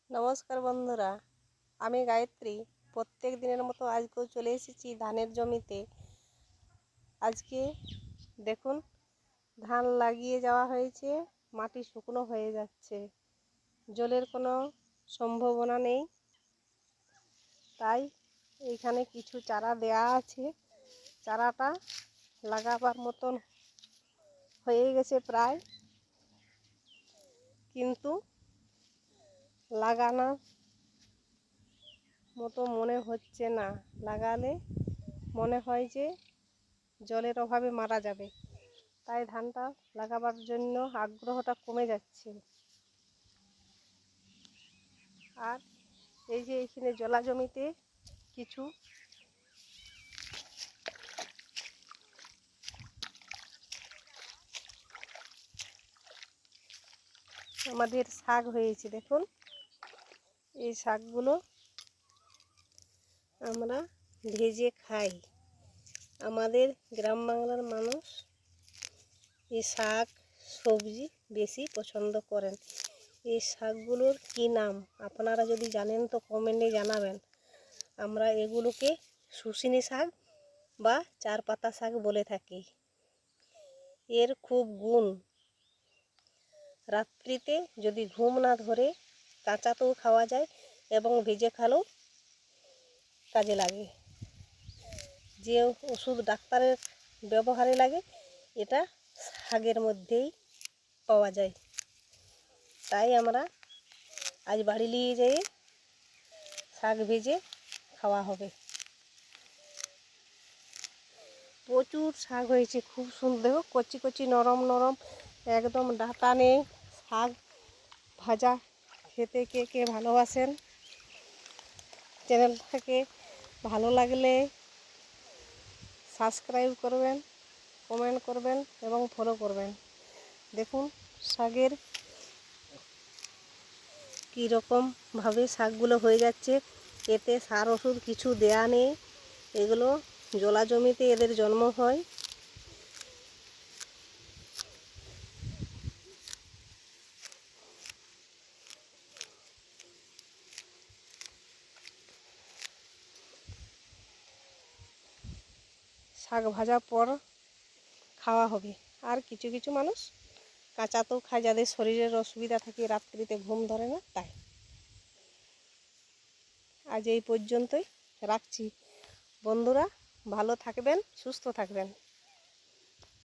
নমস্কার বন্ধুরা, আমি গায়ত্রী। প্রত্যেক দিনের মতো আজকেও চলে এসেছি ধানের জমিতে। আজকে দেখুন, ধান লাগিয়ে যাওয়া হয়েছে, মাটি শুকনো হয়ে যাচ্ছে, জলের কোনো সম্ভাবনা নেই। তাই এইখানে কিছু চারা দেয়া আছে। চারাটা লাগাবার মতন হয়ে গেছে প্রায়, কিন্তু লাগানোর মতো মনে হচ্ছে না। লাগালে মনে হয় যে জলের অভাবে মারা যাবে, তাই ধানটা লাগাবার জন্য আগ্রহটা কমে যাচ্ছে। আর এই যে এখানে জলা জমিতে কিছু আমাদের শাক হয়েছে, দেখুন। এই শাকগুলো আমরা ভেজে খাই। আমাদের গ্রাম বাংলার মানুষ এই শাক সবজি বেশি পছন্দ করেন। এই শাকগুলোর কি নাম আপনারা যদি জানেন তো কমেন্টে জানাবেন। আমরা এগুলোকে শুশনি শাক বা চার পাতা শাক বলে থাকি। এর খুব গুণ, রাত্রিতে যদি ঘুম না ধরে কাঁচাতেও খাওয়া যায় এবং ভেজে খালেও কাজে লাগে। যে ওষুধ ডাক্তারের ব্যবহারে লাগে, এটা শাকের মধ্যেই পাওয়া যায়। তাই আমরা আজ বাড়ি নিয়ে যেয়ে শাক ভেজে খাওয়া হবে। প্রচুর শাক হয়েছে, খুব সুন্দর, কচি কচি নরম নরম, একদম ডাঁটা নেই। শাক ভাজা খেতে কে কে ভালোবাসেন, চ্যানেলটাকে ভালো লাগলে সাবস্ক্রাইব করবেন, কমেন্ট করবেন এবং ফলো করবেন। দেখুন শাকের কীরকমভাবে শাকগুলো হয়ে যাচ্ছে। এতে সার ওষুধ কিছু দেয়া নেই। এগুলো জলা জমিতে এদের জন্ম হয়। শাক ভাজার পর খাওয়া হবে। আর কিছু কিছু মানুষ কাঁচাতেও খায়, যাদের শরীরের অসুবিধা থাকে, রাত্রিতে ঘুম ধরে না, তাই। আজ এই পর্যন্তই রাখছি। বন্ধুরা ভালো থাকবেন, সুস্থ থাকবেন।